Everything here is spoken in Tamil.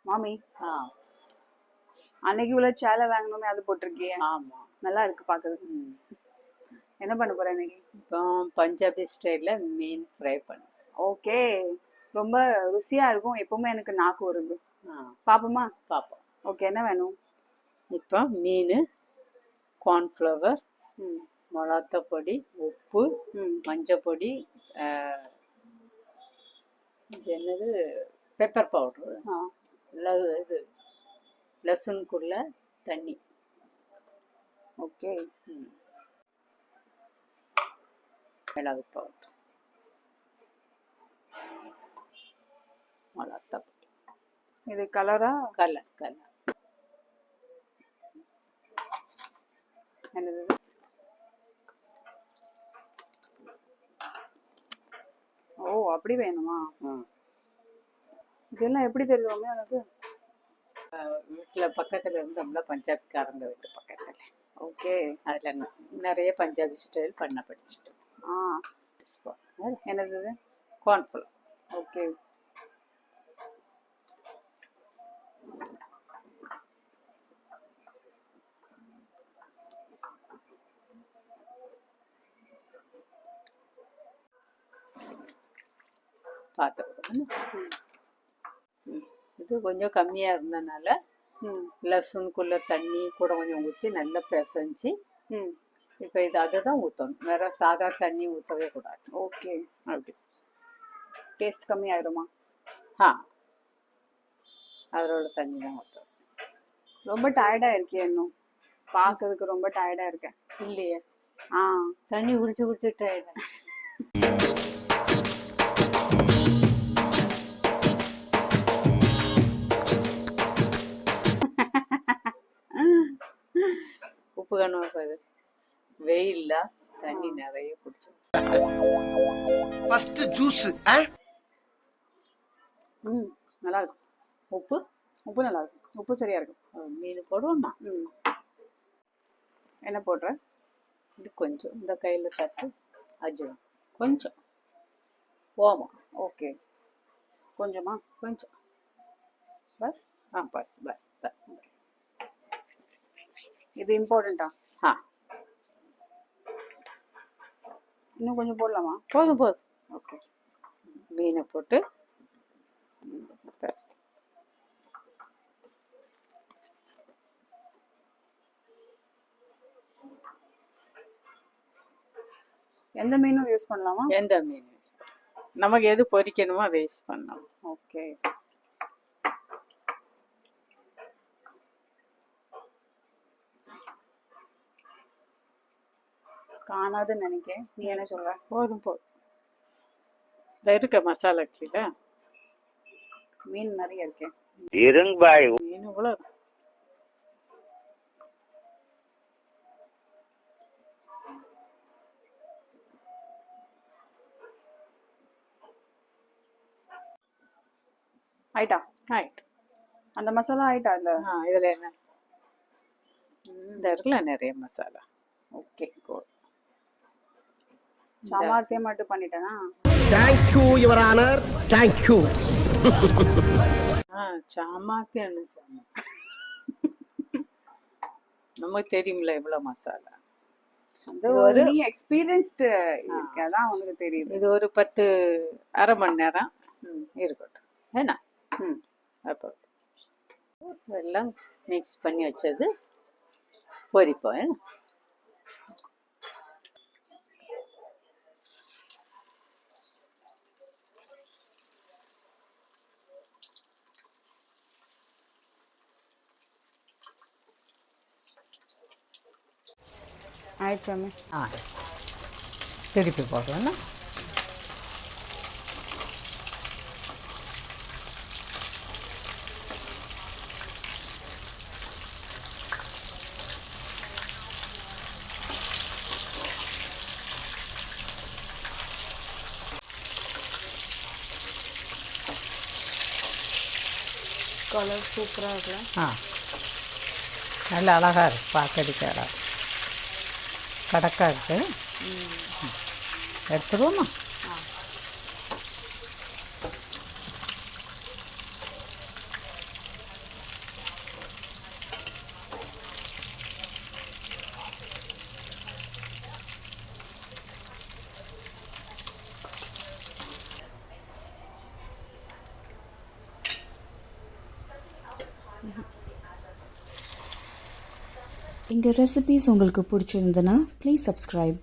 மாமி ஆ அன்னைக்கு உள்ள சேலை வாங்கணுமே அது போட்டிருக்கியே, ஆமாம். நல்லா இருக்கு பார்க்கறதுக்கு. என்ன பண்ண போற இன்னைக்கு? இப்போ பஞ்சாபி ஸ்டைலில் மீன் ஃப்ரை பண்ணு. ஓகே, ரொம்ப ருசியா இருக்கும். எப்பவுமே எனக்கு நாக்கு வருது. பாப்போமா? பார்ப்போம். ஓகே, என்ன வேணும்? இப்போ மீன், கார்ன்ஃப்ளவர், ம் மிளகாத்தூள் பொடி, உப்பு, மஞ்சள் பொடி, இது என்னது பெப்பர் பவுட்ரு, இது லெசனுக்குள்ள தண்ணி. ஓகே, மிளகு பவுட்ரு, மிளகாத்தூள் பொடி. இது கலரா? கலர் என்னது? ஓ, அப்படி வேணுமா? இதெல்லாம் எப்படி தெரியும் உனக்கு? வீட்டில் பக்கத்தில் இருந்தோம்ல, பஞ்சாபிக்காரங்க வீட்டு பக்கத்தில். ஓகே, அதில் நிறைய பஞ்சாபி ஸ்டைல் பண்ண படிச்சுட்டு. என்னது? கார்ன்ஃப்ளவர். ஓகே, பார்த்துக்கணும். இது கொஞ்சம் கம்மியாக இருந்தனால லெசனுக்குள்ளே தண்ணி கூட கொஞ்சம் ஊற்றி நல்லா பிசைஞ்சு இப்போ இது அதுதான் ஊற்றணும், வேற சாதா தண்ணி ஊற்றவே கூடாது. ஓகே, அப்படி டேஸ்ட் கம்மி ஆயிடுமா? அதோட தண்ணி தான் ஊற்றணும். ரொம்ப டயர்டாக இருக்கேன், இன்னும் பார்க்கறதுக்கு ரொம்ப டயர்டாக இருக்கேன். இல்லையே, தண்ணி குடிச்சு டயர்டா. உப்பு கண்ணு வெயில்ல தண்ணி நிறைய குடிச்சு. நல்லா இருக்கும். உப்பு நல்லா இருக்கும். உப்பு சரியா இருக்கும். மீன் போடுவோம்மா. என்ன போடுற? இது கொஞ்சம் இந்த கையில் தட்டு அஜுவன், கொஞ்சம் ஓமம். ஓகே, கொஞ்சமா? கொஞ்சம் பஸ். பஸ். இது இம்பார்ட்டண்டா? இன்னும் கொஞ்சம் போடலாமா? போதும். ஓகே, மீனை போட்டு எந்த மீனும் யூஸ் பண்ணலாமா? எந்த மீன் யூஸ் பண்ணலாம், நமக்கு எது பொரிக்கணுமோ அதை யூஸ் பண்ணலாம். ஓகே, காணாதுன்னு நினைக்கிறேன். நீ என்ன சொல்ற? போதும். இந்த இருக்க மசாலா கீழே மீன் நிறைய இருக்கேன். மீன் இவ்வளோ ஆயிட்டா? அந்த மசாலா ஆயிட்டா? இதில் என்ன இந்த இருக்குல்ல நிறைய மசாலா. ஓகே, சாமர்த்தியம் மட்டும் பண்ணிட்டேனா? Thank you your honour, thank you. சாமர்த்தியம் நமக்கு தெரியும்ல இவ்வளோ மசாலா. ஒரு நீ எக்ஸ்பீரியன்ஸ்டு இருக்கதான் உனக்கு தெரியுது. இது ஒரு 10 அரை மணி நேரம் இருக்கட்டும். ஏன்னா அப்போ எல்லாம் மிக்ஸ் பண்ணி வச்சது பொரிப்போம். ஆயிடுச்சாமே? திருப்பி போடுறோன்னா கலர் சூப்பராக இருக்குல்ல? நல்லா அழகாக இருக்குது, பார்க்கறதுக்கு அழகாக கடக்காக இருக்குது. எடுத்துருவோமா? எங்கள் ரெசிபீஸ் உங்களுக்கு பிடிச்சிருந்தனா ப்ளீஸ் சப்ஸ்கிரைப்.